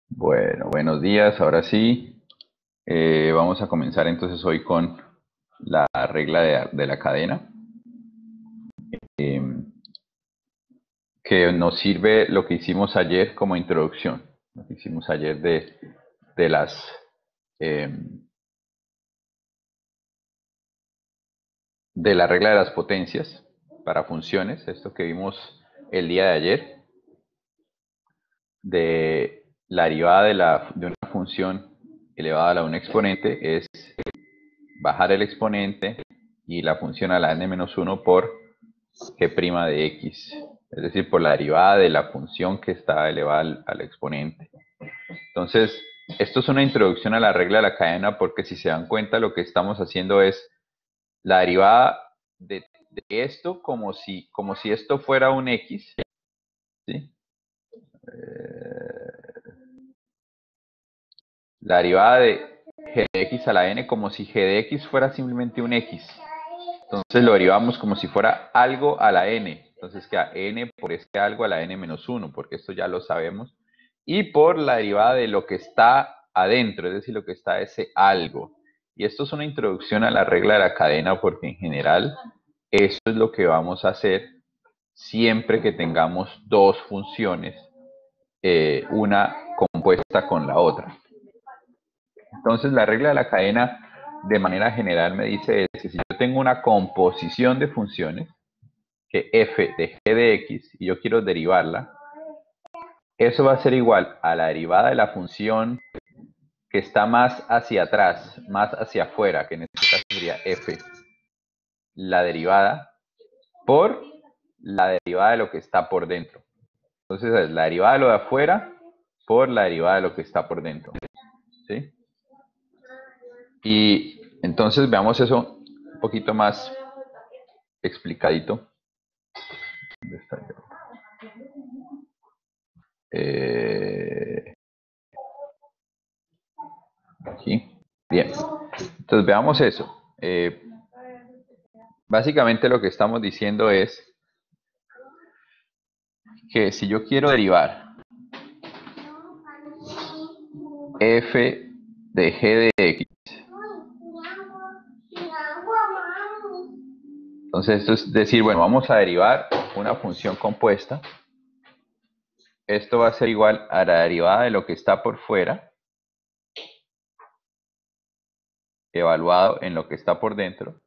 Bueno, buenos días. Ahora sí, vamos a comenzar entonces hoy con la regla de la cadena, eh, que nos sirve lo que hicimos ayer como introducción. Lo que hicimos ayer de las eh, de la regla de las potencias para funciones, esto que vimos el día de ayer, de la derivada de una función elevada a la un exponente es bajar el exponente y la función a la n-1 por g' de x, es decir, por la derivada de la función que está elevada al exponente. Entonces, esto es una introducción a la regla de la cadena porque si se dan cuenta lo que estamos haciendo es la derivada de esto como si esto fuera un x, ¿sí? La derivada de g de x a la n como si g de x fuera simplemente un x. Entonces lo derivamos como si fuera algo a la n. Entonces queda n por este algo a la n-1, porque esto ya lo sabemos. Y por la derivada de lo que está adentro, es decir, lo que está ese algo. Y esto es una introducción a la regla de la cadena, porque en general eso es lo que vamos a hacer siempre que tengamos dos funciones, una compuesta con la otra. Entonces la regla de la cadena de manera general me dice que si yo tengo una composición de funciones, que f de g de x, y yo quiero derivarla, eso va a ser igual a la derivada de la función que está más hacia atrás, más hacia afuera, que en este caso sería f, la derivada, por la derivada de lo que está por dentro. Entonces es la derivada de lo de afuera por la derivada de lo que está por dentro. ¿Sí? Y entonces veamos eso un poquito más explicadito. ¿Dónde está yo? Aquí. Bien. Entonces veamos eso. Básicamente lo que estamos diciendo es que si yo quiero derivar f de g de x, entonces esto es decir, bueno, vamos a derivar una función compuesta. Esto va a ser igual a la derivada de lo que está por fuera, evaluado en lo que está por dentro,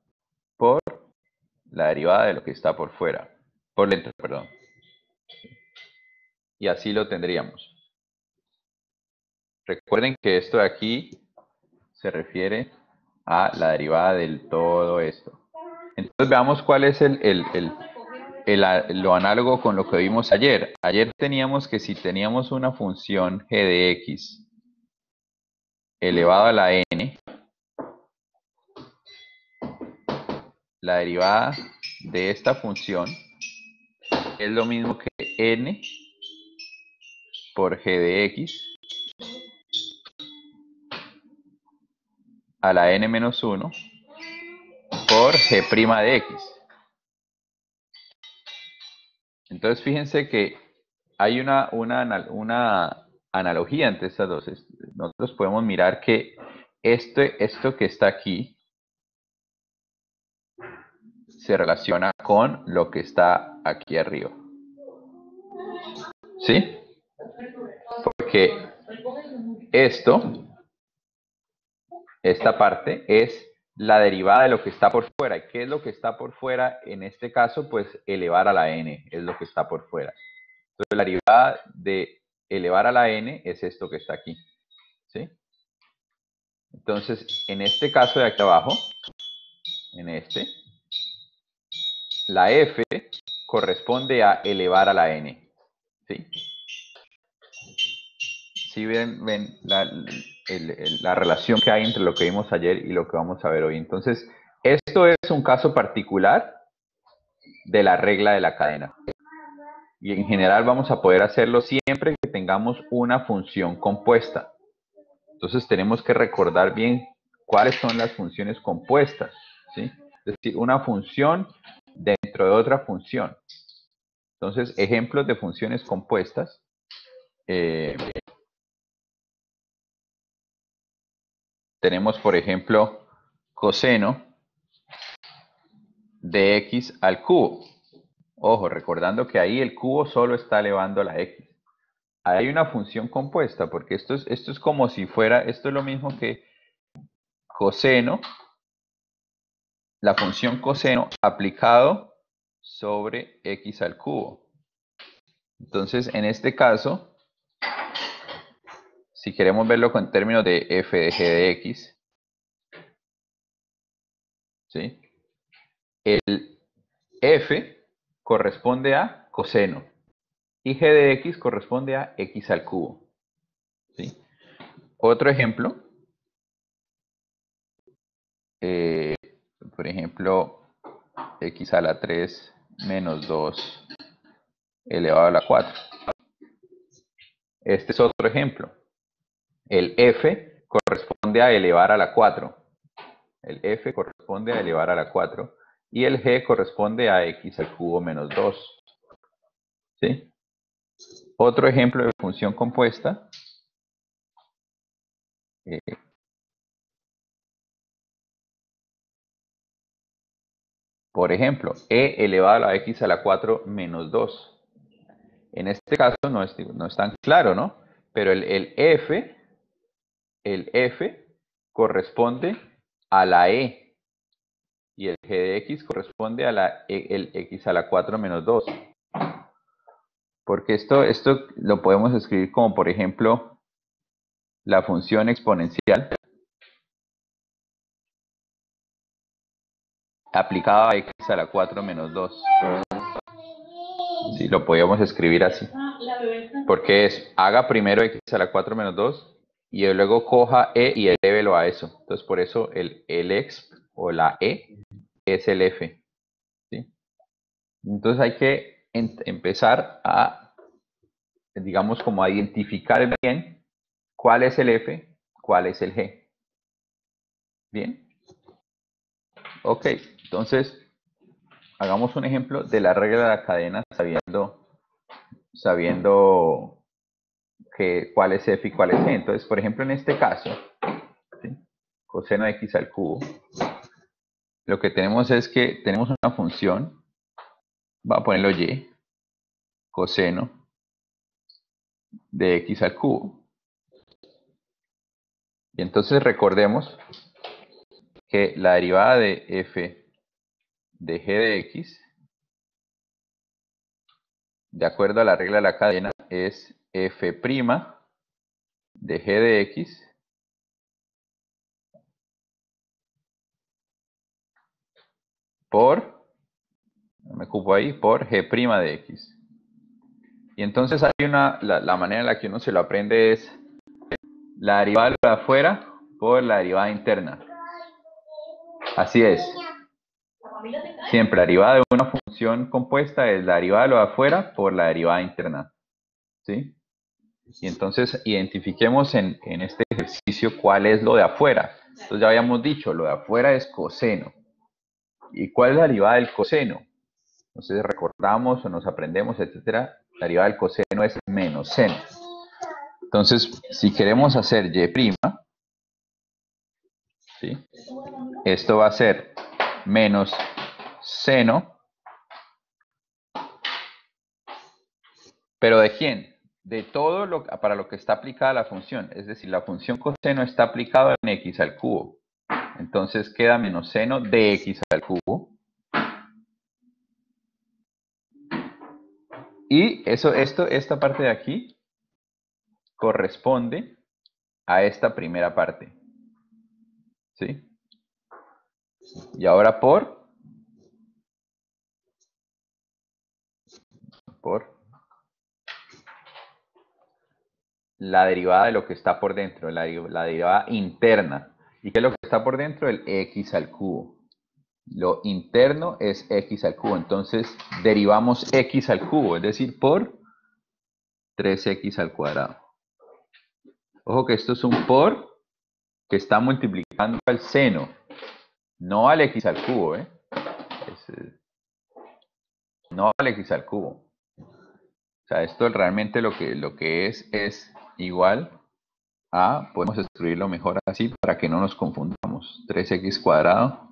por la derivada de lo que está por fuera, por dentro, perdón. Y así lo tendríamos. Recuerden que esto de aquí se refiere a la derivada del todo esto. Entonces veamos cuál es lo análogo con lo que vimos ayer. Ayer teníamos que si teníamos una función g de x elevado a la n, la derivada de esta función es lo mismo que n por g de x a la n-1 por g' de x. Entonces fíjense que hay una analogía entre estas dos. Nosotros podemos mirar que esto que está aquí se relaciona con lo que está aquí arriba. ¿Sí? Porque esta parte es la derivada de lo que está por fuera. ¿Y qué es lo que está por fuera? En este caso, pues elevar a la n es lo que está por fuera. Entonces la derivada de elevar a la n es esto que está aquí. ¿Sí? Entonces, en este caso de aquí abajo, en este, la f corresponde a elevar a la n. ¿Sí? ¿Sí ven la relación que hay entre lo que vimos ayer y lo que vamos a ver hoy? Entonces, esto es un caso particular de la regla de la cadena. Y en general vamos a poder hacerlo siempre que tengamos una función compuesta. Entonces tenemos que recordar bien cuáles son las funciones compuestas, ¿sí? Es decir, una función dentro de otra función. Entonces, ejemplos de funciones compuestas. Tenemos, por ejemplo, coseno de x al cubo. Ojo, recordando que ahí el cubo solo está elevando a la x. Hay una función compuesta, porque esto es como si fuera, esto es lo mismo que coseno, la función coseno aplicado sobre x al cubo. Entonces, en este caso, si queremos verlo con términos de f de g de x, ¿sí? El f corresponde a coseno y g de x corresponde a x al cubo, ¿sí? Otro ejemplo, por ejemplo, x a la 3 menos 2 elevado a la 4. Este es otro ejemplo. El f corresponde a elevar a la 4. El f corresponde a elevar a la 4. Y el g corresponde a x al cubo menos 2. ¿Sí? Otro ejemplo de función compuesta. Por ejemplo, e elevado a la x a la 4 menos 2. En este caso no es tan claro, ¿no? Pero el f corresponde a la e. Y el g de x corresponde a el x a la 4 menos 2. Porque esto lo podemos escribir como, por ejemplo, la función exponencial aplicada a x a la 4 menos 2. Sí, lo podemos escribir así. Porque haga primero x a la 4 menos 2 y luego coja e y elévelo a eso. Entonces, por eso el exp o la e es el f. ¿Sí? Entonces, hay que empezar a, digamos, como a identificar bien cuál es el f, cuál es el g. ¿Bien? Ok, entonces hagamos un ejemplo de la regla de la cadena sabiendo cuál es f y cuál es g. Entonces, por ejemplo, en este caso, ¿sí? Coseno de x al cubo, lo que tenemos es que tenemos una función, va a ponerlo y, coseno de x al cubo. Y entonces recordemos que la derivada de f de g de x, de acuerdo a la regla de la cadena, es f' de g de x por, me ocupo ahí, por g' de x. Y entonces hay la manera en la que uno se lo aprende es la derivada de afuera por la derivada interna. Así es. Siempre la derivada de una función compuesta es la derivada de lo de afuera por la derivada interna. ¿Sí? Y entonces identifiquemos en este ejercicio cuál es lo de afuera. Entonces ya habíamos dicho, lo de afuera es coseno. ¿Y cuál es la derivada del coseno? Entonces recordamos o nos aprendemos, etcétera. La derivada del coseno es menos seno. Entonces, si queremos hacer y', ¿sí? Esto va a ser menos seno, pero ¿de quién? De todo para lo que está aplicada la función. Es decir, la función coseno está aplicada en x al cubo. Entonces queda menos seno de x al cubo. Y esta parte de aquí corresponde a esta primera parte. ¿Sí? Y ahora por la derivada de lo que está por dentro, la derivada interna. ¿Y qué es lo que está por dentro? El x al cubo. Lo interno es x al cubo. Entonces derivamos x al cubo, es decir, por 3x al cuadrado. Ojo que esto es un por que está multiplicando al seno, no al x al cubo, no al x al cubo. O sea, esto realmente lo que es igual a, podemos escribirlo mejor así para que no nos confundamos. 3x cuadrado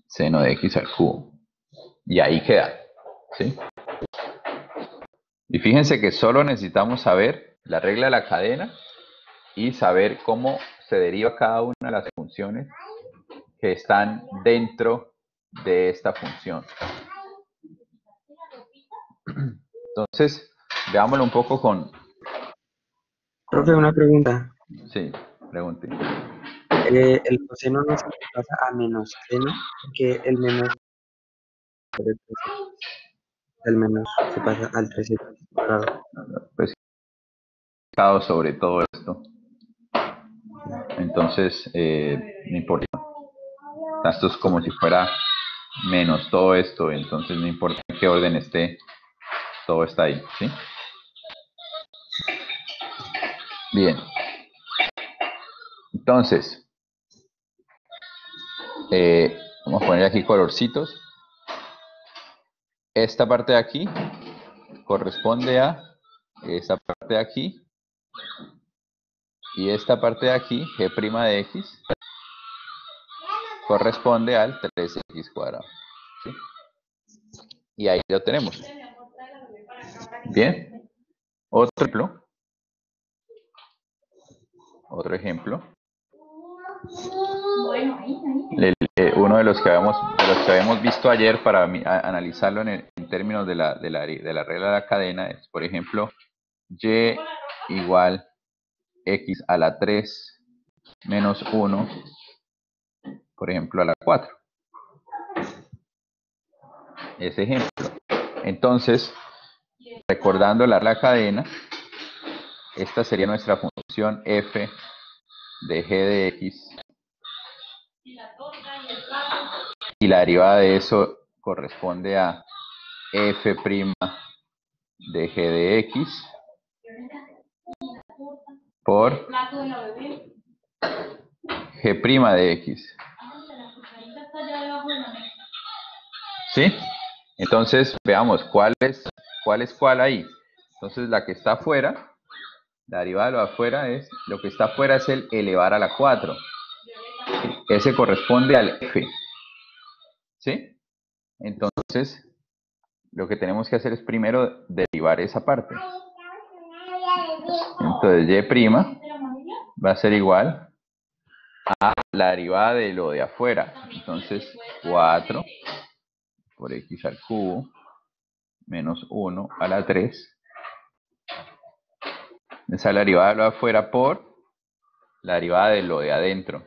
seno de x al cubo. Y ahí queda, ¿sí? Y fíjense que solo necesitamos saber la regla de la cadena y saber cómo se deriva cada una de las funciones que están dentro de esta función. Entonces, veámoslo un poco Profe, una pregunta. sí, pregunte. El coseno no se pasa a menos seno, porque el menos del 3x, el menos se pasa al 3x cuadrado. Pues, sobre todo esto. Entonces, no importa. Esto es como Ok. si fuera menos todo esto, entonces no importa en qué orden esté, todo está ahí, ¿sí? Bien. Entonces, vamos a poner aquí colorcitos. Esta parte de aquí corresponde a esta parte de aquí y esta parte de aquí, g' de x, corresponde al 3x cuadrado. ¿Sí? Y ahí lo tenemos. Bien. Otro ejemplo. Uno de los que habíamos visto ayer para analizarlo en términos de la regla de la cadena es, por ejemplo, y igual x a la 3 menos 1, por ejemplo, a la 4. Ese ejemplo. Entonces, recordando la regla de la cadena, esta sería nuestra función f de g de x y la derivada de eso corresponde a f' de g de x por g' de x. ¿Sí? Entonces, veamos cuál es cuál ahí. Entonces, la que está afuera, la derivada de lo de afuera es, lo que está afuera es el elevar a la 4. Ese corresponde al f. ¿Sí? Entonces, lo que tenemos que hacer es primero derivar esa parte. Entonces, y' va a ser igual a la derivada de lo de afuera. Entonces, 4 por x al cubo menos 1 a la 3. Esa es la derivada de lo de afuera por la derivada de lo de adentro.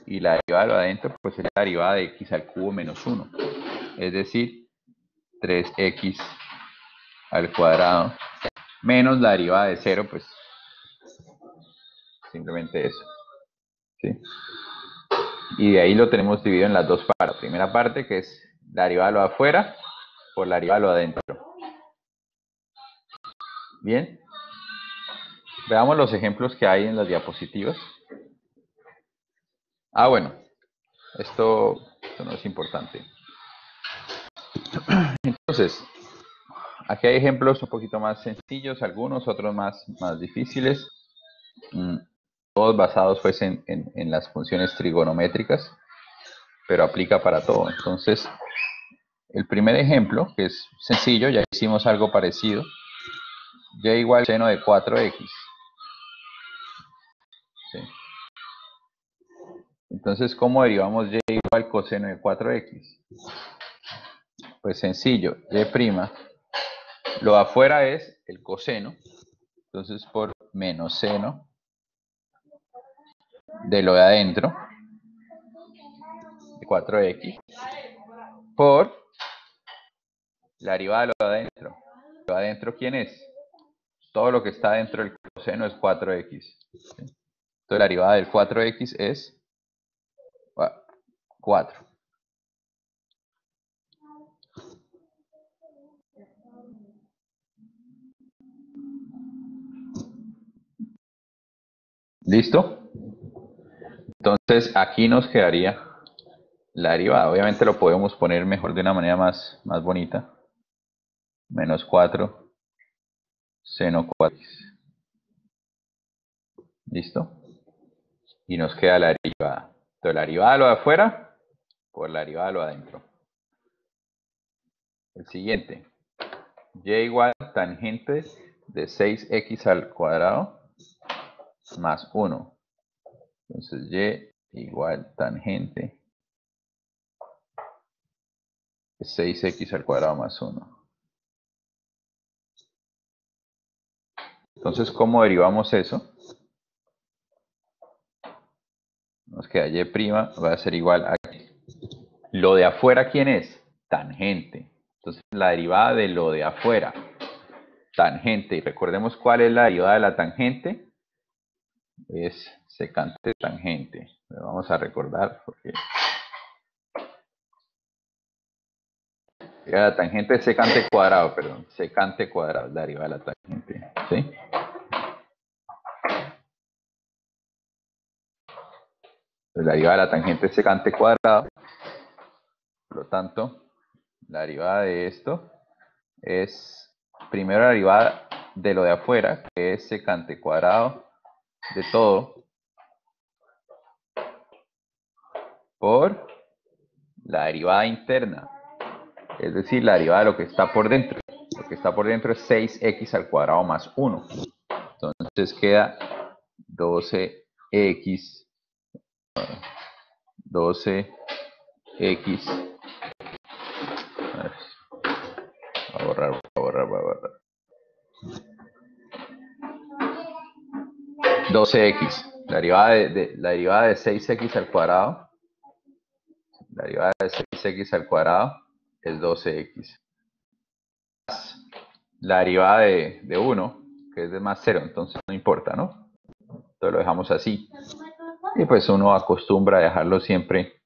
Y la derivada de lo de adentro, pues es la derivada de x al cubo menos 1. Es decir, 3x al cuadrado menos la derivada de 0, pues simplemente eso. ¿Sí? Y de ahí lo tenemos dividido en las dos partes. La primera parte, que es la derivada de lo de afuera, por la derivada de lo de adentro. Bien. Veamos los ejemplos que hay en las diapositivas. Bueno, esto no es importante. Entonces, aquí hay ejemplos un poquito más sencillos, algunos, otros más difíciles. Todos basados pues en las funciones trigonométricas, pero aplica para todo. Entonces, el primer ejemplo, que es sencillo, ya hicimos algo parecido. Y igual seno de 4x. ¿Sí? Entonces, ¿cómo derivamos y igual coseno de 4x? Pues sencillo, y', lo de afuera es el coseno, entonces por menos seno de lo de adentro, de 4x, por la derivada de lo de adentro. ¿Lo de adentro quién es? Todo lo que está dentro del coseno es 4x. ¿Sí? Entonces la derivada del 4x es 4. ¿Listo? Entonces aquí nos quedaría la derivada. Obviamente lo podemos poner mejor de una manera más bonita. menos 4 seno 4x. ¿Listo? Y nos queda la derivada. Entonces, la derivada de lo de afuera por la derivada de lo de adentro. El siguiente. Y igual a tangente de 6x al cuadrado más 1. Entonces, y igual tangente de 6x al cuadrado más 1. Entonces, ¿cómo derivamos eso? Nos queda y' va a ser igual a... Lo de afuera, ¿quién es? Tangente. Entonces, la derivada de lo de afuera, tangente. Y recordemos cuál es la derivada de la tangente. Es secante tangente. Lo vamos a recordar porque... La tangente es secante cuadrado, perdón. Secante cuadrado, la derivada de la tangente. ¿Sí? Entonces, la derivada de la tangente es secante cuadrado. Por lo tanto, la derivada de esto es primero la derivada de lo de afuera, que es secante cuadrado de todo, por la derivada interna, es decir, la derivada de lo que está por dentro. Lo que está por dentro es 6x al cuadrado más 1. Entonces queda 12x, 12x, voy a borrar, voy a borrar, voy a borrar. 12x, la derivada de 6x al cuadrado, la derivada de 6x al cuadrado es 12x. La derivada de 1, que es de más 0, entonces no importa, ¿no? Entonces lo dejamos así. Y pues uno acostumbra a dejarlo siempre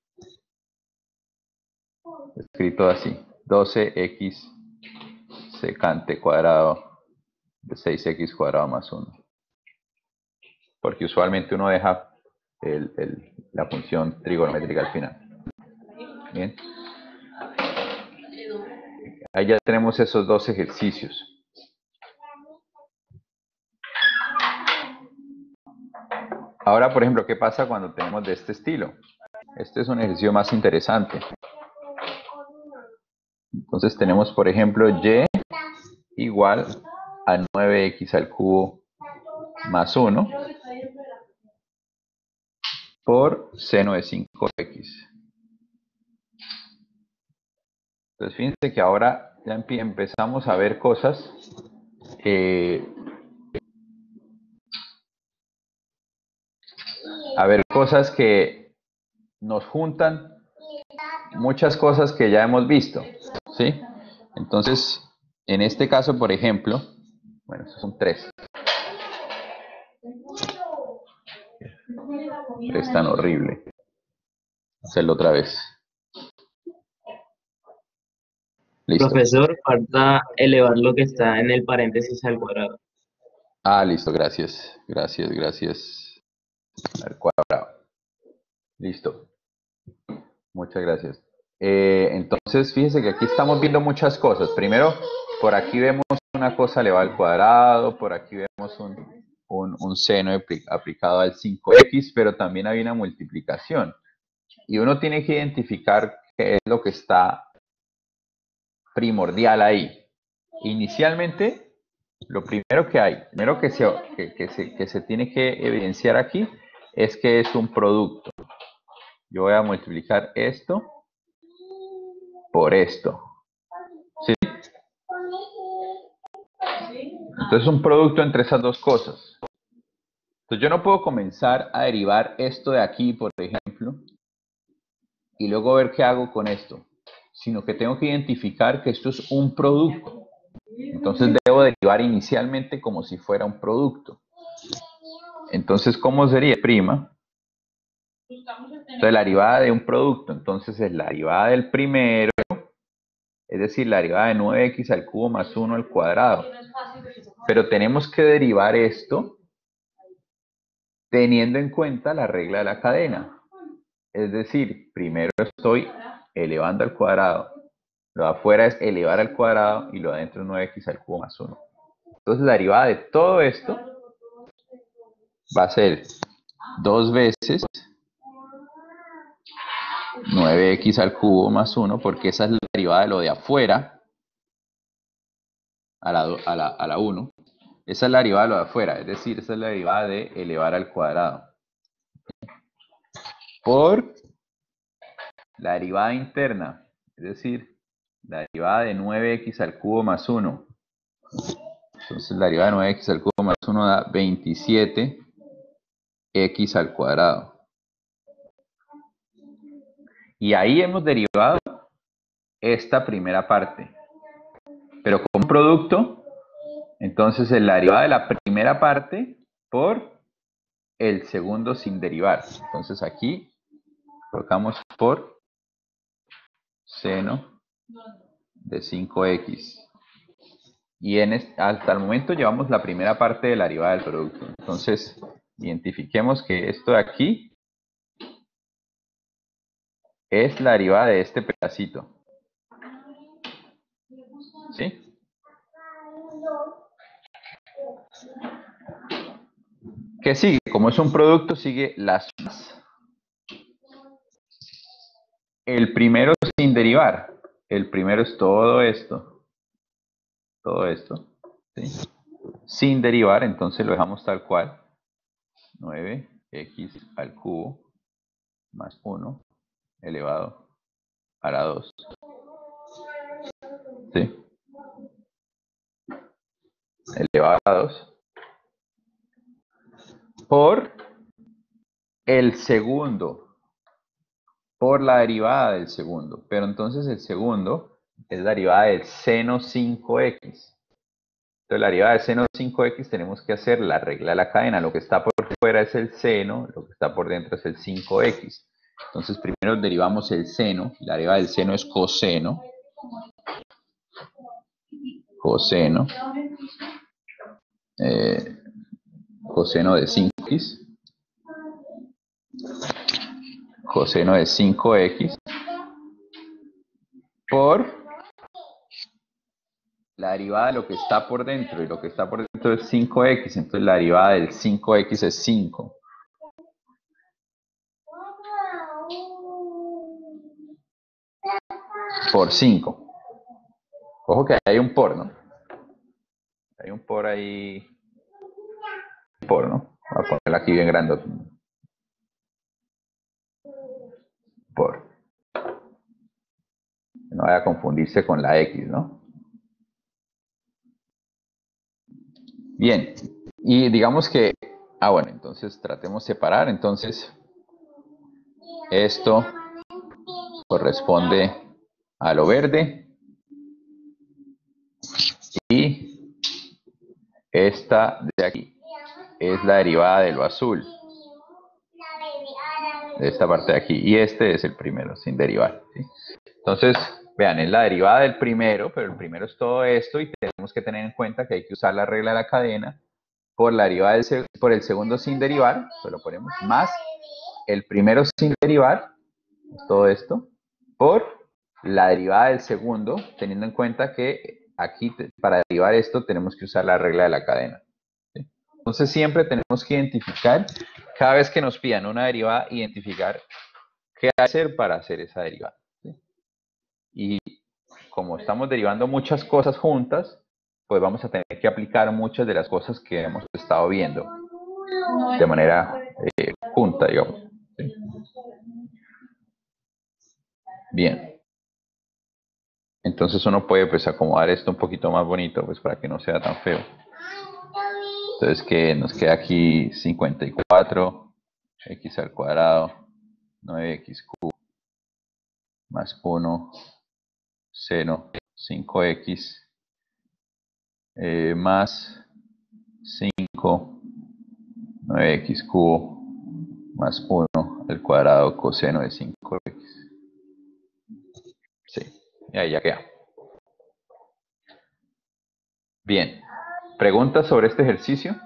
escrito así. 12x secante cuadrado de 6x cuadrado más 1. Porque usualmente uno deja la función trigonométrica al final. Bien. Ahí ya tenemos esos dos ejercicios. Ahora, por ejemplo, ¿qué pasa cuando tenemos de este estilo? Este es un ejercicio más interesante. Entonces tenemos, por ejemplo, y igual a 9x al cubo más 1 por seno de 5x. Entonces fíjense que ahora ya empezamos a ver cosas que nos juntan muchas cosas que ya hemos visto, ¿sí? Entonces, en este caso, por ejemplo, bueno, estos son 3. 3 tan horrible. Hacerlo otra vez. Listo. Profesor, falta elevar lo que está en el paréntesis al cuadrado. Ah, listo, gracias. Gracias. Al cuadrado. Listo. Muchas gracias. Entonces, fíjense que aquí estamos viendo muchas cosas. Primero, por aquí vemos una cosa elevada al cuadrado, por aquí vemos un seno aplicado al 5x, pero también hay una multiplicación. Y uno tiene que identificar qué es lo que está primordial ahí. Inicialmente, lo primero que se tiene que evidenciar aquí es que es un producto. Yo voy a multiplicar esto por esto. ¿Sí? Entonces es un producto entre esas dos cosas. Entonces yo no puedo comenzar a derivar esto de aquí, por ejemplo, y luego ver qué hago con esto, sino que tengo que identificar que esto es un producto. Entonces debo derivar inicialmente como si fuera un producto. Entonces, ¿cómo sería? Prima. Entonces la derivada de un producto, entonces es la derivada del primero, es decir, la derivada de 9x al cubo más 1 al cuadrado. Pero tenemos que derivar esto teniendo en cuenta la regla de la cadena. Es decir, primero estoy elevando al cuadrado Lo de afuera es elevar al cuadrado y lo de adentro es 9x al cubo más 1. Entonces la derivada de todo esto va a ser 2 veces 9x al cubo más 1, porque esa es la derivada de lo de afuera a la 1. Esa es la derivada de lo de afuera, es decir, esa es la derivada de elevar al cuadrado. Por la derivada interna, es decir, la derivada de 9x al cubo más 1. Entonces la derivada de 9x al cubo más 1 da 27x al cuadrado. Y ahí hemos derivado esta primera parte. Pero con producto, entonces es la derivada de la primera parte por el segundo sin derivar. Entonces aquí colocamos por seno de 5x. Y hasta el momento llevamos la primera parte de la derivada del producto. Entonces, identifiquemos que esto de aquí es la derivada de este pedacito. ¿Sí? ¿Qué sigue? Como es un producto, sigue las sumas. El primero sin derivar. El primero es todo esto. Todo esto. ¿Sí? Sin derivar, entonces lo dejamos tal cual. 9x al cubo más 1 elevado a la 2. ¿Sí? Elevado a la 2. Por el segundo. Por la derivada del segundo. Pero entonces el segundo es la derivada del seno 5x. Entonces la derivada del seno 5x tenemos que hacer la regla de la cadena. Lo que está por fuera es el seno, lo que está por dentro es el 5x. Entonces primero derivamos el seno. La derivada del seno es coseno. Coseno. Coseno de 5x. Coseno de 5x. Por la derivada de lo que está por dentro. Y lo que está por dentro es 5x. Entonces la derivada del 5x es 5. Por 5. Ojo que hay un por, ¿no? Hay un por ahí. Por, ¿no? Voy a ponerlo aquí bien grande. Por. No vaya a confundirse con la X, ¿no? Bien. Y digamos que. Bueno, entonces tratemos de separar. Entonces, esto corresponde a lo verde. Y esta de aquí es la derivada de lo azul. De esta parte de aquí. Y este es el primero, sin derivar. ¿Sí? Entonces, vean, es la derivada del primero, pero el primero es todo esto y tenemos que tener en cuenta que hay que usar la regla de la cadena por la derivada por el segundo sin derivar, pues lo ponemos, más el primero sin derivar, todo esto, por la derivada del segundo, teniendo en cuenta que aquí para derivar esto tenemos que usar la regla de la cadena. ¿Sí? Entonces siempre tenemos que identificar, cada vez que nos pidan una derivada, identificar qué hacer para hacer esa derivada. ¿Sí? Y como estamos derivando muchas cosas juntas, pues vamos a tener que aplicar muchas de las cosas que hemos estado viendo de manera junta, digamos. ¿Sí? Bien. Entonces uno puede pues acomodar esto un poquito más bonito, pues para que no sea tan feo. Entonces que nos queda aquí 54 x al cuadrado 9x cubo más 1 seno 5x más 5 9x cubo más 1 al cuadrado coseno de 5x. Sí, y ahí ya queda. Bien, ¿preguntas sobre este ejercicio?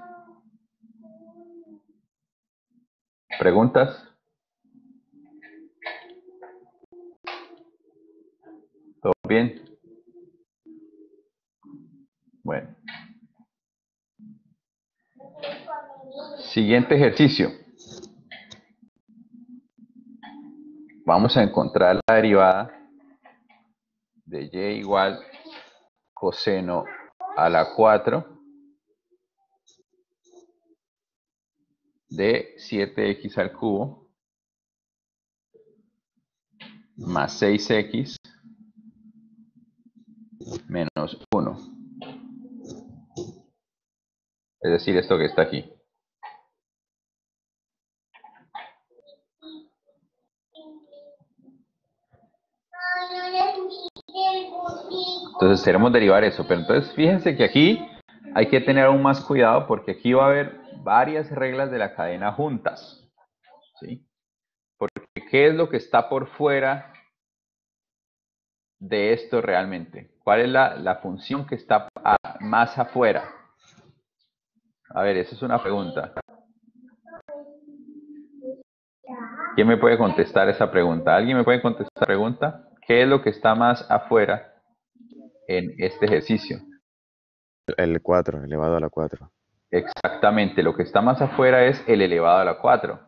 ¿Preguntas? bien? Bueno. Siguiente ejercicio. Vamos a encontrar la derivada de y igual coseno a la 4 de 7x al cubo más 6x menos 1. Es decir, esto que está aquí. Entonces queremos derivar eso. Pero entonces fíjense que aquí hay que tener aún más cuidado porque aquí va a haber varias reglas de la cadena juntas. ¿Sí? Porque ¿qué es lo que está por fuera de esto realmente? ¿Cuál es la función que está más afuera? A ver, esa es una pregunta. ¿Quién me puede contestar esa pregunta? ¿Alguien me puede contestar esa pregunta? ¿Qué es lo que está más afuera en este ejercicio? El 4 elevado a la 4. Exactamente, lo que está más afuera es el elevado a la 4.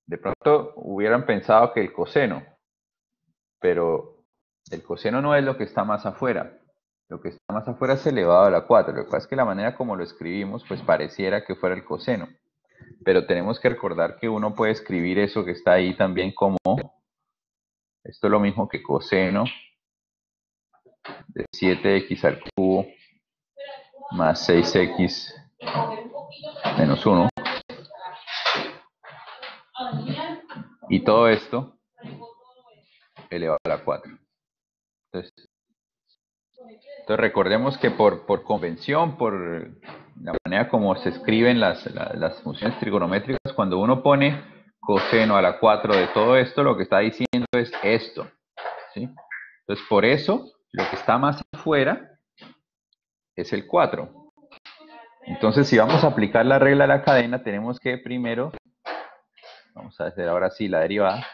De pronto hubieran pensado que el coseno, pero el coseno no es lo que está más afuera. Lo que está más afuera es elevado a la 4. Lo que pasa es que la manera como lo escribimos, pues pareciera que fuera el coseno. Pero tenemos que recordar que uno puede escribir eso que está ahí también como, esto es lo mismo que coseno de 7x al cubo más 6x menos 1. Y todo esto elevado a la 4. Entonces recordemos que por convención, por la manera como se escriben las funciones trigonométricas, cuando uno pone coseno a la 4 de todo esto, lo que está diciendo es esto. ¿Sí? Entonces, por eso, lo que está más afuera es el 4. Entonces, si vamos a aplicar la regla de la cadena, tenemos que primero, vamos a hacer ahora sí la derivada,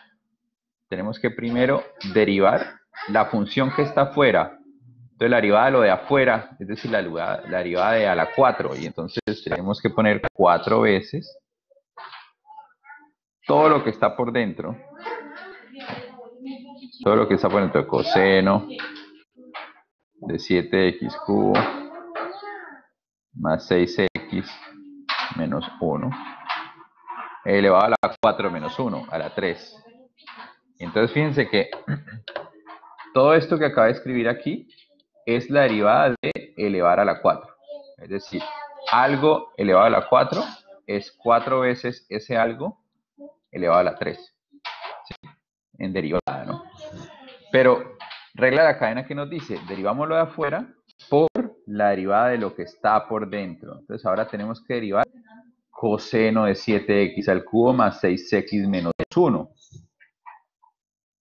tenemos que primero derivar la función que está afuera. Entonces la derivada de lo de afuera, es decir, la derivada de a la 4, y entonces tenemos que poner 4 veces todo lo que está por dentro, todo lo que está por dentro, coseno de 7x cubo más 6x menos 1, elevado a la 4 menos 1, a la 3. Entonces fíjense que todo esto que acabo de escribir aquí es la derivada de elevar a la 4. Es decir, algo elevado a la 4 es 4 veces ese algo elevado a la 3. ¿Sí? En derivada, ¿no? Pero, regla de la cadena que nos dice, derivamos lo de afuera por la derivada de lo que está por dentro. Entonces ahora tenemos que derivar coseno de 7x al cubo más 6x menos 1.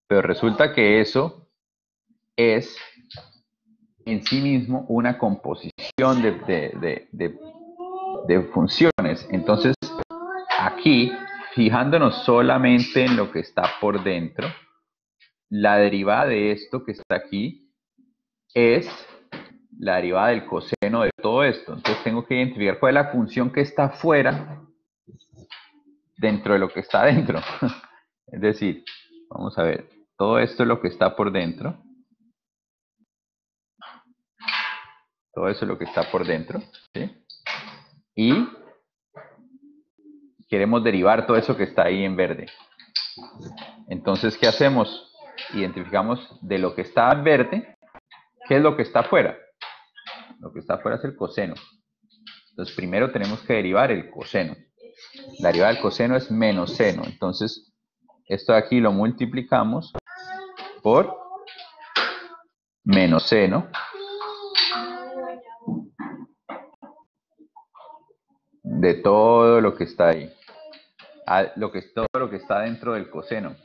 Pero resulta que eso es en sí mismo una composición de funciones. Entonces, aquí, fijándonos solamente en lo que está por dentro, la derivada de esto que está aquí es la derivada del coseno de todo esto. Entonces tengo que identificar cuál es la función que está fuera dentro de lo que está dentro. Es decir, vamos a ver, todo esto es lo que está por dentro. Todo eso es lo que está por dentro. ¿Sí? Y queremos derivar todo eso que está ahí en verde. Entonces, ¿qué hacemos? Identificamos de lo que está en verde, ¿qué es lo que está afuera? Lo que está afuera es el coseno. Entonces, primero tenemos que derivar el coseno. La derivada del coseno es menos seno. Entonces, esto de aquí lo multiplicamos por menos seno de todo lo que está ahí. Todo lo que está dentro del coseno.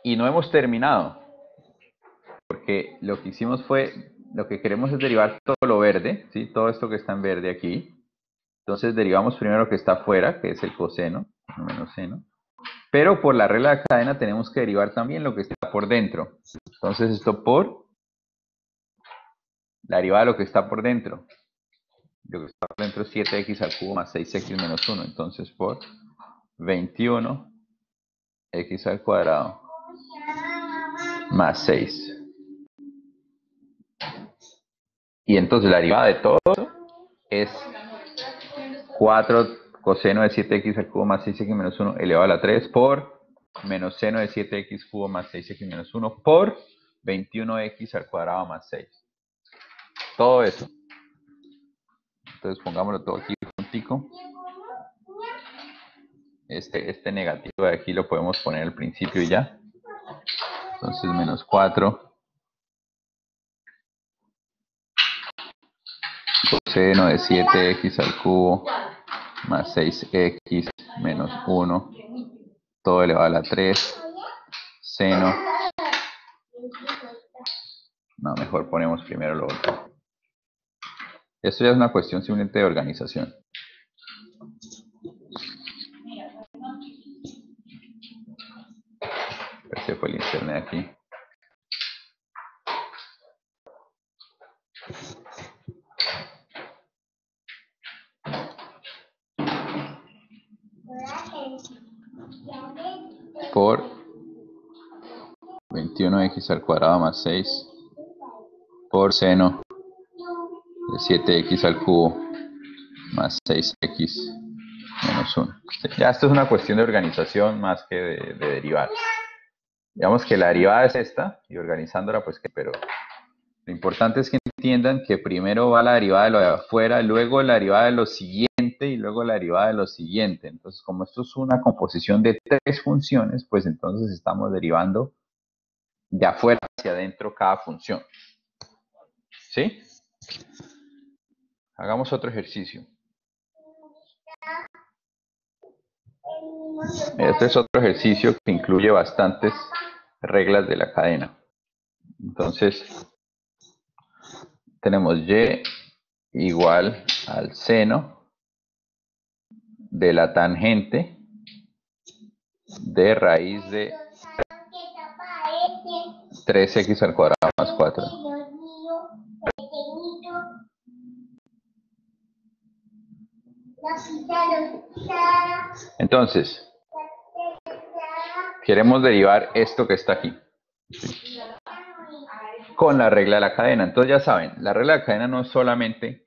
Y no hemos terminado, porque lo que hicimos fue, lo que queremos es derivar todo lo verde, ¿sí? Todo esto que está en verde aquí. Entonces derivamos primero lo que está afuera, que es el coseno, menos seno. Pero por la regla de cadena tenemos que derivar también lo que está por dentro. Entonces esto por la derivada de lo que está por dentro. Lo que está por dentro es 7x al cubo más 6x menos 1. Entonces por 21x al cuadrado más 6. Y entonces la derivada de todo es 4 coseno de 7x al cubo más 6x menos 1 elevado a la 3 por menos seno de 7x cubo más 6x menos 1 por 21x al cuadrado más 6. Todo eso. Entonces pongámoslo todo aquí juntico. Este negativo de aquí lo podemos poner al principio y ya. Entonces menos 4 coseno de 7x al cubo más 6x menos 1 todo elevado a la 3 seno. No, mejor ponemos primero lo otro. Esto ya es una cuestión simplemente de organización. Ese fue el internet aquí. Por 21x al cuadrado más 6 por seno de 7x al cubo más 6x menos 1. Ya esto es una cuestión de organización más que de derivar. Digamos que la derivada es esta, y organizándola pues que, pero lo importante es que entiendan que primero va la derivada de lo de afuera, luego la derivada de lo siguiente y luego la derivada de lo siguiente. Entonces, como esto es una composición de 3 funciones, pues entonces estamos derivando de afuera hacia adentro cada función. ¿Sí? Hagamos otro ejercicio. Este es otro ejercicio que incluye bastantes reglas de la cadena. Entonces, tenemos y igual al seno de la tangente de raíz de 3x al cuadrado más 4. Entonces, queremos derivar esto que está aquí con la regla de la cadena. Entonces ya saben, la regla de la cadena no es solamente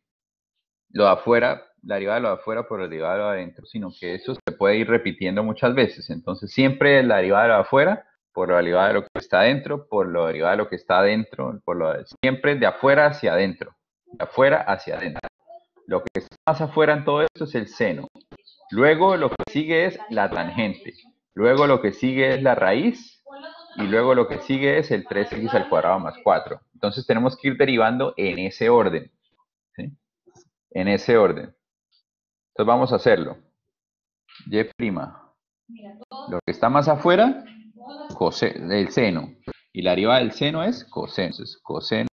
lo de afuera, la derivada de lo de afuera por la derivada de lo de adentro, sino que eso se puede ir repitiendo muchas veces. Entonces siempre la derivada de lo de afuera por la derivada de lo que está adentro, por la derivada de lo que está adentro, siempre de afuera hacia adentro, de afuera hacia adentro. Lo que está más afuera en todo esto es el seno. Luego lo que sigue es la tangente. Luego lo que sigue es la raíz. Y luego lo que sigue es el 3x al cuadrado más 4. Entonces tenemos que ir derivando en ese orden. ¿Sí? En ese orden. Entonces vamos a hacerlo. Y'. Lo que está más afuera, el seno. Y la derivada del seno es coseno. Entonces, coseno.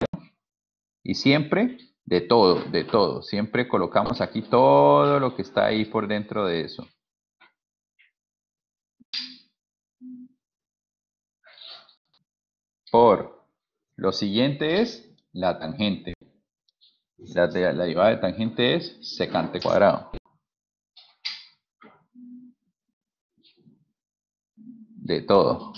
Y siempre de todo, de todo. Siempre colocamos aquí todo lo que está ahí por dentro de eso. Por lo siguiente es la tangente. La derivada de tangente es secante cuadrado. De todo.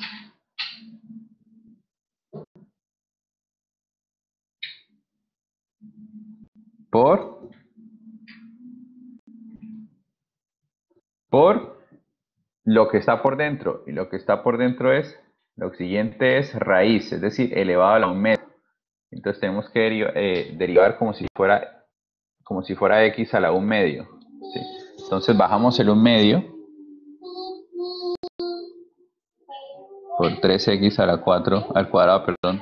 Por lo que está por dentro. Y lo que está por dentro es, lo siguiente es raíz, es decir, elevado a la 1 medio. Entonces tenemos que derivar como si fuera x a la 1 medio. ¿Sí? Entonces bajamos el 1 medio por 3x a la 4, al cuadrado, perdón,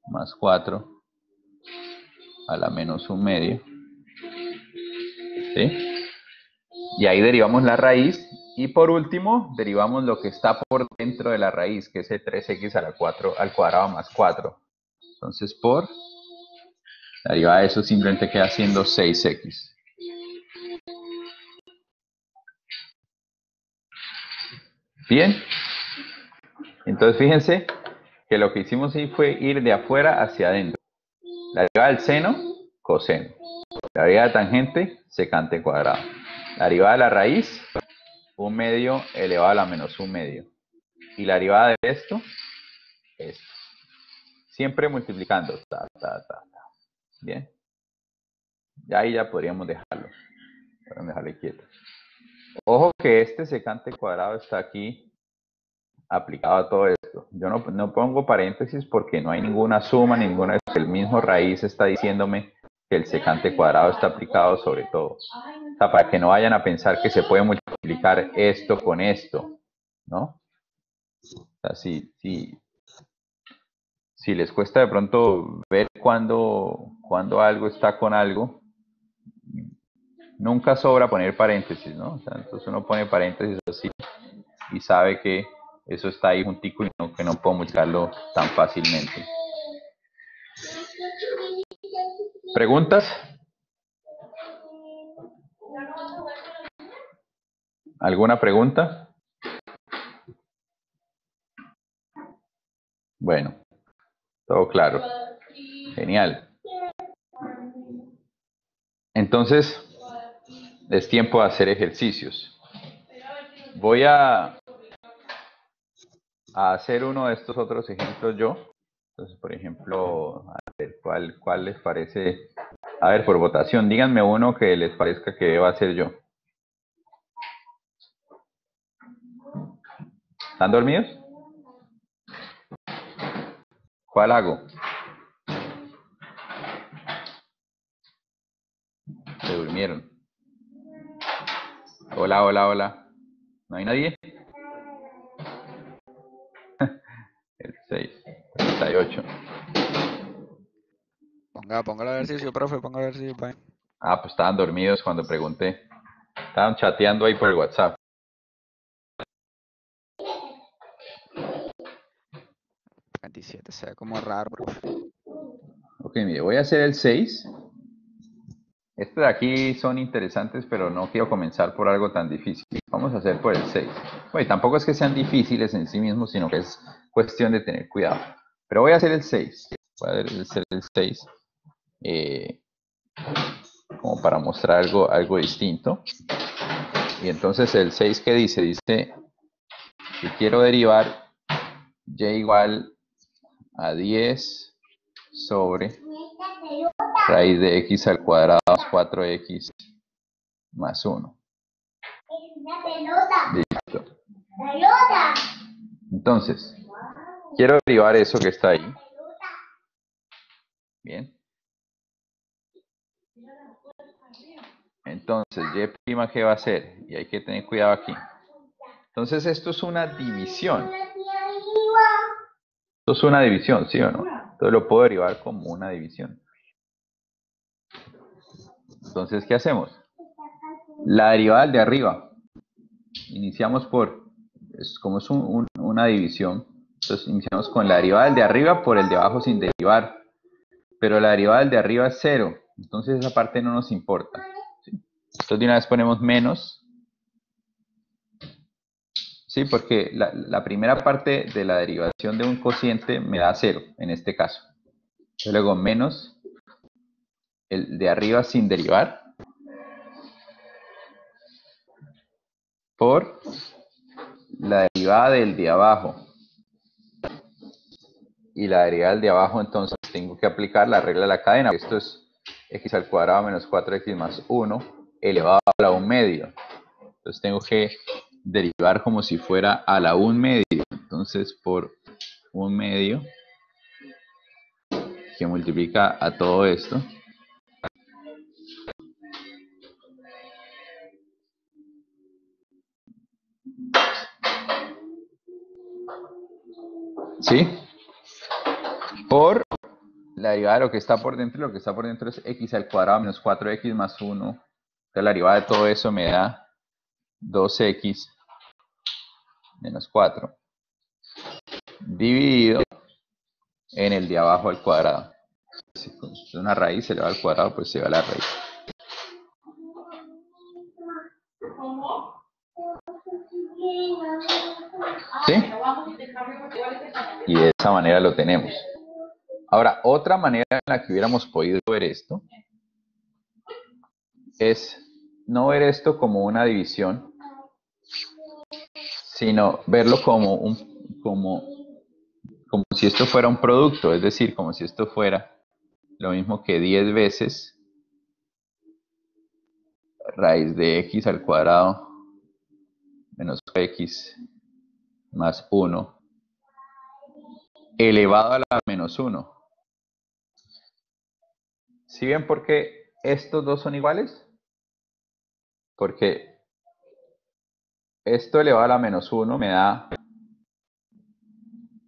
más 4 a la menos 1 medio. ¿Sí? Y ahí derivamos la raíz. Y por último, derivamos lo que está por dentro de la raíz, que es el 3x a la 4 al cuadrado más 4. Entonces, por la derivada de eso simplemente queda siendo 6x. Bien. Entonces fíjense que lo que hicimos ahí fue ir de afuera hacia adentro. La derivada del seno, coseno. La derivada de tangente, secante cuadrado. La derivada de la raíz, 1/2 elevado a la menos 1/2. Y la derivada de esto, siempre multiplicando. Bien. Ya ahí ya podríamos dejarlo. Podemos dejarlo quieto. Ojo que este secante cuadrado está aquí aplicado a todo esto. Yo no pongo paréntesis porque no hay ninguna suma, ninguna. El mismo raíz está diciéndome que el secante cuadrado está aplicado sobre todo. O sea, para que no vayan a pensar que se puede multiplicar esto con esto, ¿no? O sea, si les cuesta de pronto ver cuando algo está con algo, nunca sobra poner paréntesis, ¿no? O sea, entonces uno pone paréntesis así y sabe que eso está ahí juntico y que no puedo multiplicarlo tan fácilmente. ¿Preguntas? ¿Alguna pregunta? Bueno, todo claro. Genial. Entonces, es tiempo de hacer ejercicios. Voy a hacer uno de estos otros ejemplos yo. Entonces, por ejemplo, a ver cuál les parece. A ver, por votación, díganme uno que les parezca que deba hacer yo. ¿Están dormidos? ¿Cuál hago? Se durmieron. Hola, hola, hola. ¿No hay nadie? El 6, 38. Ponga el ejercicio, profe, ponga el ejercicio. Bye. Ah, pues estaban dormidos cuando pregunté. Estaban chateando ahí por el WhatsApp. 27, se ve como raro, profe. Ok, mire, voy a hacer el 6. Estos de aquí son interesantes, pero no quiero comenzar por algo tan difícil. Vamos a hacer por el 6. Bueno, tampoco es que sean difíciles en sí mismos, sino que es cuestión de tener cuidado. Pero voy a hacer el 6. Voy a hacer el 6 como para mostrar algo distinto. Y entonces el 6 que dice que quiero derivar y igual a 10 sobre raíz de x al cuadrado más 4x más 1. Listo. Entonces, quiero derivar eso que está ahí. Bien. Entonces, y' ¿qué va a hacer? Y hay que tener cuidado aquí. Entonces, esto es una división. Esto es una división, ¿sí o no? Entonces lo puedo derivar como una división. Entonces, ¿qué hacemos? La derivada de arriba. Iniciamos como es una división, entonces iniciamos con la derivada del de arriba por el de abajo sin derivar. Pero la derivada del de arriba es 0, entonces esa parte no nos importa. ¿Sí? Entonces de una vez ponemos menos. Sí, porque la primera parte de la derivación de un cociente me da 0, en este caso. Entonces luego menos el de arriba sin derivar por la derivada del de abajo. Y la derivada del de abajo, entonces tengo que aplicar la regla de la cadena. Esto es x al cuadrado menos 4x más 1 elevado a la 1/2. Entonces tengo que derivar como si fuera a la 1/2. Entonces por 1/2 que multiplica a todo esto. ¿Sí? Por la derivada de lo que está por dentro. Lo que está por dentro es x al cuadrado menos 4x más 1. Entonces la derivada de todo eso me da 2x menos 4. Dividido en el de abajo al cuadrado. Si es una raíz, se le va al cuadrado, pues se va a la raíz. ¿Sí? Y de esa manera lo tenemos. Ahora, otra manera en la que hubiéramos podido ver esto es no ver esto como una división, sino verlo como si esto fuera un producto, es decir, como si esto fuera lo mismo que 10 veces raíz de x al cuadrado menos x más 1 elevado a la menos 1. ¿Sí ven por qué estos dos son iguales? Porque esto elevado a la menos 1 me da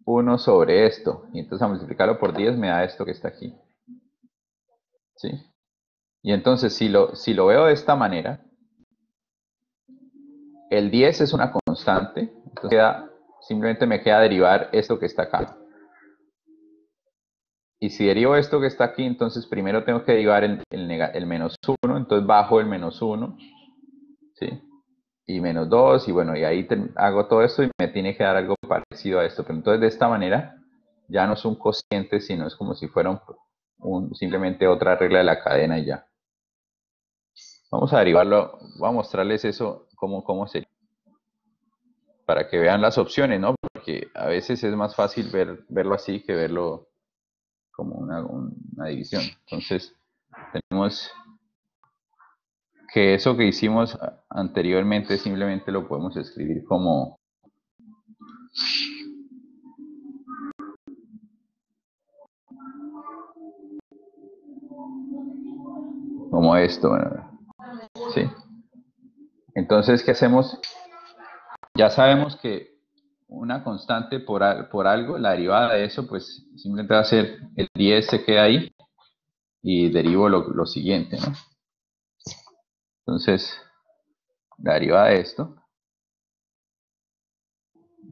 1 sobre esto. Y entonces a multiplicarlo por 10 me da esto que está aquí. ¿Sí? Y entonces si lo veo de esta manera, el 10 es una constante. Entonces simplemente me queda derivar esto que está acá. Y si derivo esto que está aquí, entonces primero tengo que derivar el menos 1. Entonces bajo el menos 1. ¿Sí? Y menos 2, y bueno, y ahí hago todo esto y me tiene que dar algo parecido a esto. Pero entonces de esta manera ya no es un cociente, sino es como si fuera simplemente otra regla de la cadena y ya. Vamos a derivarlo, voy a mostrarles eso, cómo sería, para que vean las opciones, ¿no? Porque a veces es más fácil verlo así que verlo como una división. Entonces, tenemos que eso que hicimos anteriormente simplemente lo podemos escribir como esto, bueno, ¿sí? Entonces, ¿qué hacemos? Ya sabemos que una constante por algo, la derivada de eso, pues simplemente va a ser el 10 se queda ahí y derivo lo siguiente, ¿no? Entonces, la derivada de esto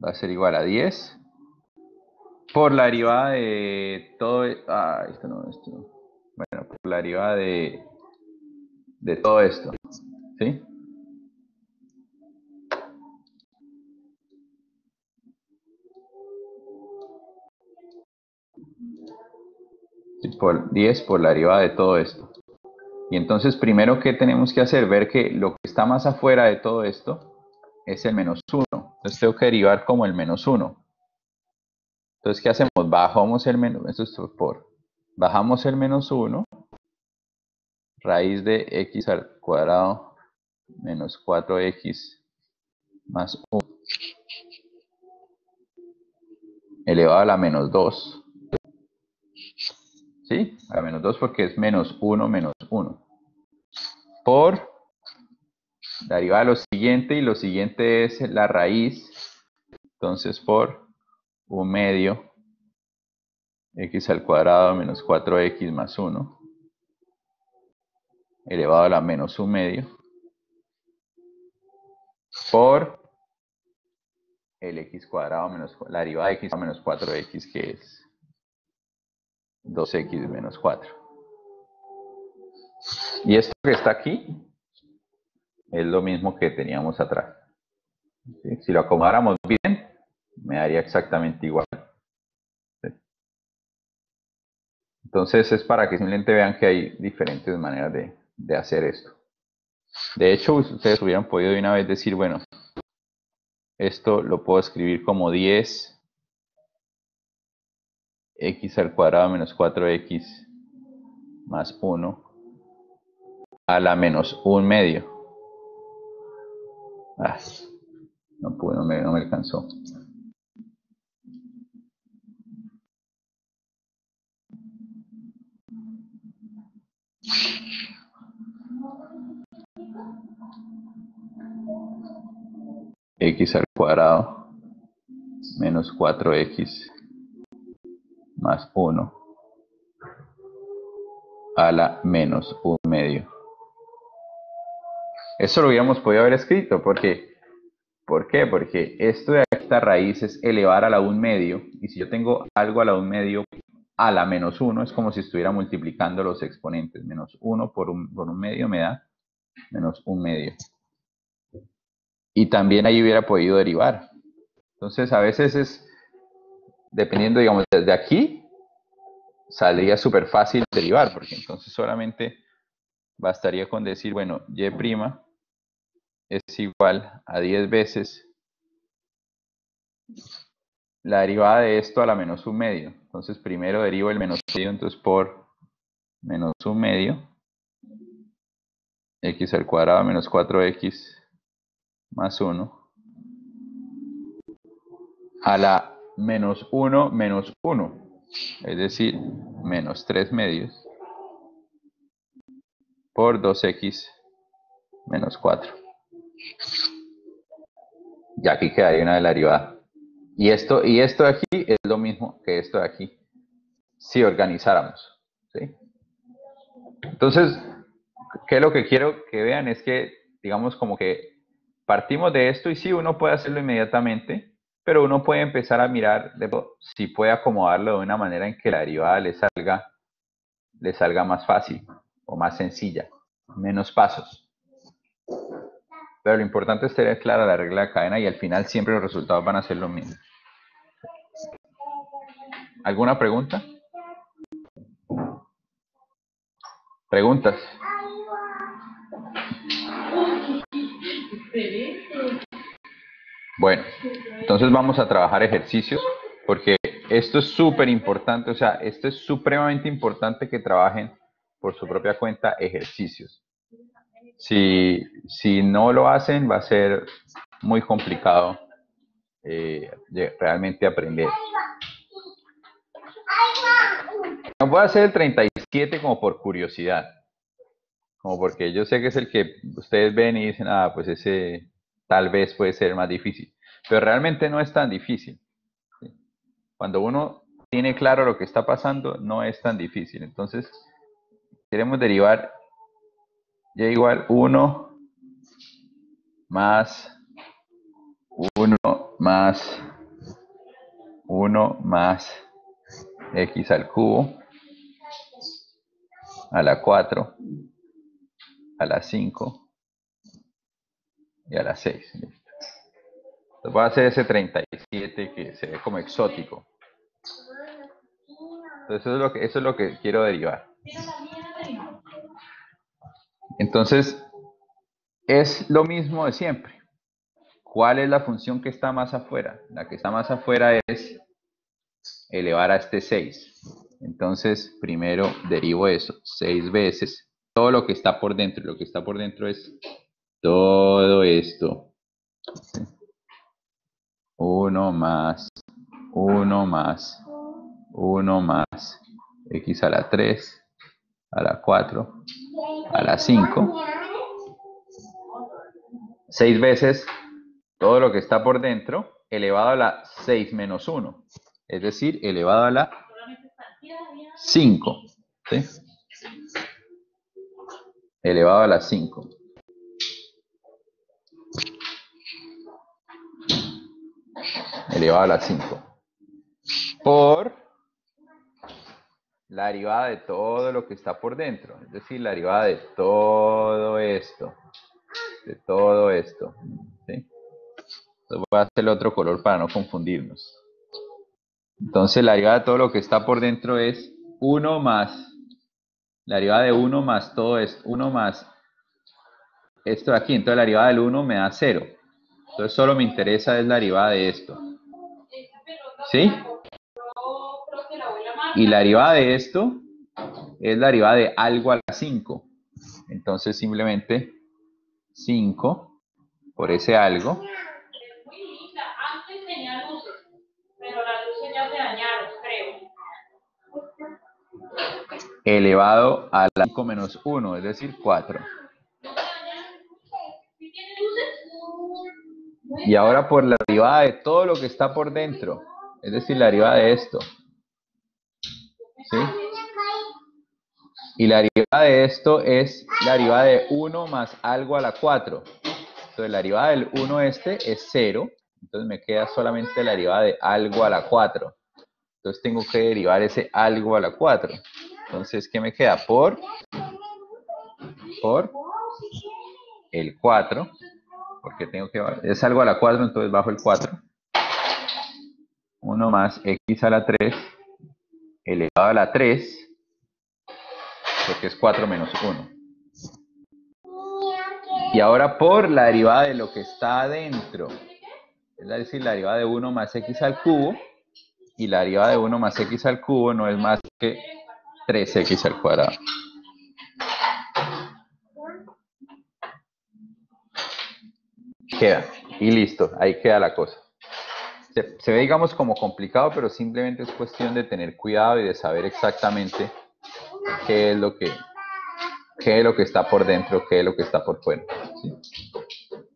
va a ser igual a 10 por la derivada de todo, esto no, bueno, por la derivada de todo esto, ¿sí? Por 10 por la derivada de todo esto. Y entonces primero, ¿qué tenemos que hacer? Ver que lo que está más afuera de todo esto es el menos 1. Entonces tengo que derivar como el menos 1. Entonces, ¿qué hacemos? Bajamos el menos, esto es bajamos el menos 1, raíz de x al cuadrado menos 4x más 1 elevado a la menos 2. ¿Sí? A la menos 2 porque es menos 1 menos 1. Por la derivada de lo siguiente, y lo siguiente es la raíz. Entonces, por 1 medio x al cuadrado menos 4x más 1 elevado a la menos 1 medio por el x cuadrado menos la derivada de x menos 4x, que es 2x menos 4. Y esto que está aquí es lo mismo que teníamos atrás. ¿Sí? Si lo acomodáramos bien, me daría exactamente igual. ¿Sí? Entonces es para que simplemente vean que hay diferentes maneras de hacer esto. De hecho, ustedes hubieran podido de una vez decir, bueno, esto lo puedo escribir como 10 x al cuadrado menos 4x más 1 a la menos 1 medio. No pude, no me alcanzó. X al cuadrado menos 4x más 1 a la menos 1 medio. Eso lo hubiéramos podido haber escrito porque, ¿por qué? Porque esto de aquí, esta raíz es elevar a la 1 medio, y si yo tengo algo a la 1 medio a la menos 1 es como si estuviera multiplicando los exponentes. Menos 1 por 1 medio me da menos 1 medio. Y también ahí hubiera podido derivar. Entonces, a veces es, dependiendo, digamos, desde aquí, saldría súper fácil derivar, porque entonces solamente bastaría con decir, bueno, y' es igual a 10 veces la derivada de esto a la menos un medio. Entonces, primero derivo el menos medio, entonces por menos un medio, x al cuadrado menos 4x más 1, a la menos 1 menos 1, es decir, menos 3 medios, por 2x menos 4. Y aquí quedaría una de la derivada. Y esto de aquí es lo mismo que esto de aquí, si organizáramos, ¿sí? Entonces, ¿qué es lo que quiero que vean? Es que, digamos, como que partimos de esto y sí, uno puede hacerlo inmediatamente, pero uno puede empezar a mirar si puede acomodarlo de una manera en que la derivada le salga más fácil o más sencilla, menos pasos. Pero lo importante es tener clara la regla de cadena y al final siempre los resultados van a ser los mismos. ¿Alguna pregunta? ¿Preguntas? Bueno, entonces vamos a trabajar ejercicios porque esto es súper importante, o sea, esto es supremamente importante que trabajen por su propia cuenta ejercicios. Si no lo hacen, va a ser muy complicado realmente aprender. No voy a hacer el 37 como por curiosidad, como porque yo sé que es el que ustedes ven y dicen, ah, pues ese tal vez puede ser más difícil, pero realmente no es tan difícil. Cuando uno tiene claro lo que está pasando, no es tan difícil. Entonces, queremos derivar y igual 1 más 1 más 1 más x al cubo a la 4 a la 5 y a la 6. Entonces voy a hacer ese 37 que se ve como exótico. Entonces eso es lo que quiero derivar. Entonces, es lo mismo de siempre. ¿Cuál es la función que está más afuera? La que está más afuera es elevar a este 6. Entonces, primero derivo eso, 6 veces todo lo que está por dentro. Lo que está por dentro es todo esto. 1 más 1 más 1 más x a la 3, a la 4, a la 5. 6 veces todo lo que está por dentro elevado a la 6 menos 1. Es decir, elevado a la 5. ¿Sí? Elevado a la 5. Elevado a la 5. Por la derivada de todo lo que está por dentro. Es decir, la derivada de todo esto. De todo esto. ¿Sí? Entonces voy a hacer el otro color para no confundirnos. Entonces la derivada de todo lo que está por dentro es 1 más. La derivada de 1 más todo esto. 1 más esto de aquí. Entonces la derivada del 1 me da 0. Entonces solo me interesa es la derivada de esto. ¿Sí? Y la derivada de esto es la derivada de algo a la 5. Entonces simplemente 5 por ese algo. Antes tenía luces, pero las luces ya se dañaron, creo. Elevado a la 5 menos 1, es decir, 4. Y ahora por la derivada de todo lo que está por dentro, es decir, la derivada de esto. ¿Sí? Y la derivada de esto es la derivada de 1 más algo a la 4. Entonces la derivada del 1 este es 0. Entonces me queda solamente la derivada de algo a la 4. Entonces tengo que derivar ese algo a la 4. Entonces, ¿qué me queda? Por el 4. Porque tengo que... Es algo a la 4, entonces bajo el 4. 1 más x a la 3 elevado a la 3, porque es 4 menos 1. Y ahora por la derivada de lo que está adentro, es decir, la derivada de 1 más x al cubo, y la derivada de 1 más x al cubo no es más que 3x al cuadrado. Queda, y listo, ahí queda la cosa. Se ve, digamos, como complicado, pero simplemente es cuestión de tener cuidado y de saber exactamente qué es lo que está por dentro, qué es lo que está por fuera. ¿Sí?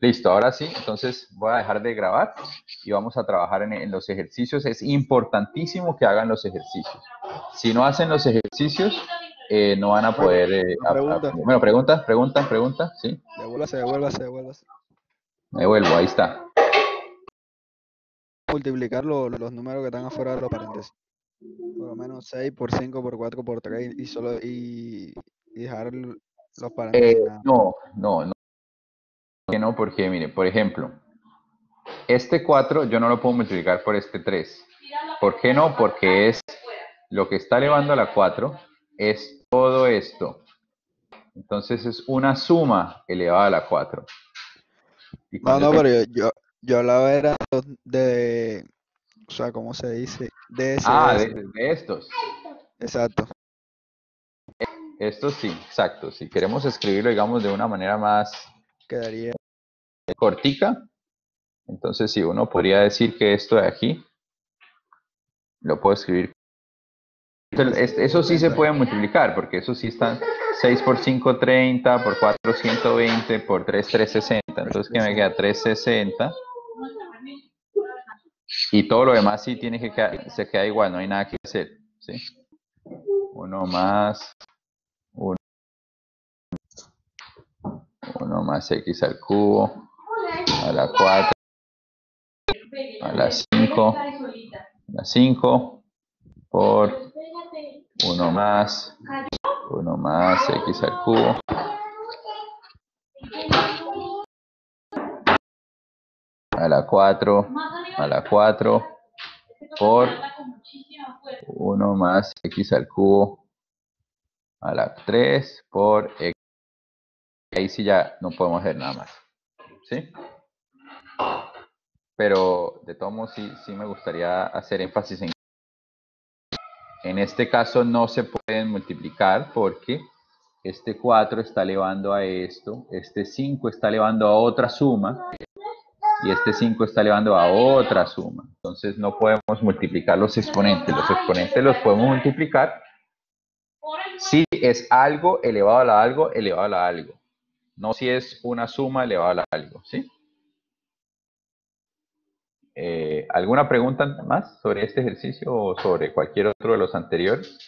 Listo, ahora sí, entonces voy a dejar de grabar y vamos a trabajar en los ejercicios. Es importantísimo que hagan los ejercicios. Si no hacen los ejercicios, no van a poder... Una pregunta. Bueno, pregunta, ¿sí? Devuélvase. Me vuelvo, ahí está. Multiplicar los números que están afuera de los paréntesis. Por lo menos 6 por 5 por 4 por 3 y dejar los paréntesis nada. No, que no, porque mire, por ejemplo, este 4 yo no lo puedo multiplicar por este 3. ¿Por qué no? Porque es lo que está elevando a la 4 es todo esto. Entonces es una suma elevada a la 4. Y No, cuando pero yo hablaba era de, o sea, ¿cómo se dice? De ese. de estos. Exacto. Estos sí, exacto. Si queremos escribirlo, digamos, de una manera más Quedaría. cortica, entonces sí, uno podría decir que esto de aquí lo puedo escribir. Eso sí se puede multiplicar, porque eso sí está 6 por 5, 30, por 4, 120, por 3, 360. Entonces, ¿qué me queda? 360. Y todo lo demás sí tiene que quedar, se queda igual, no hay nada que hacer. ¿Sí? 1 más 1 más x al cubo, a la 4, a la 5, por 1 más x al cubo, a la 4, por 1 más x al cubo, a la 3, por x. Ahí sí ya no podemos hacer nada más. ¿Sí? Pero de todos modos sí me gustaría hacer énfasis en este caso no se pueden multiplicar porque este 4 está elevando a esto, este 5 está elevando a otra suma y este 5 está elevando a otra suma. Entonces no podemos multiplicar los exponentes. Los exponentes los podemos multiplicar si es algo elevado a la algo elevado a la algo. No si es una suma elevada a la algo, ¿sí? ¿Alguna pregunta más sobre este ejercicio o sobre cualquier otro de los anteriores?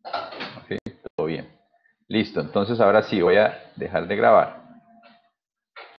Ok, todo bien. Listo, entonces ahora sí voy a dejar de grabar.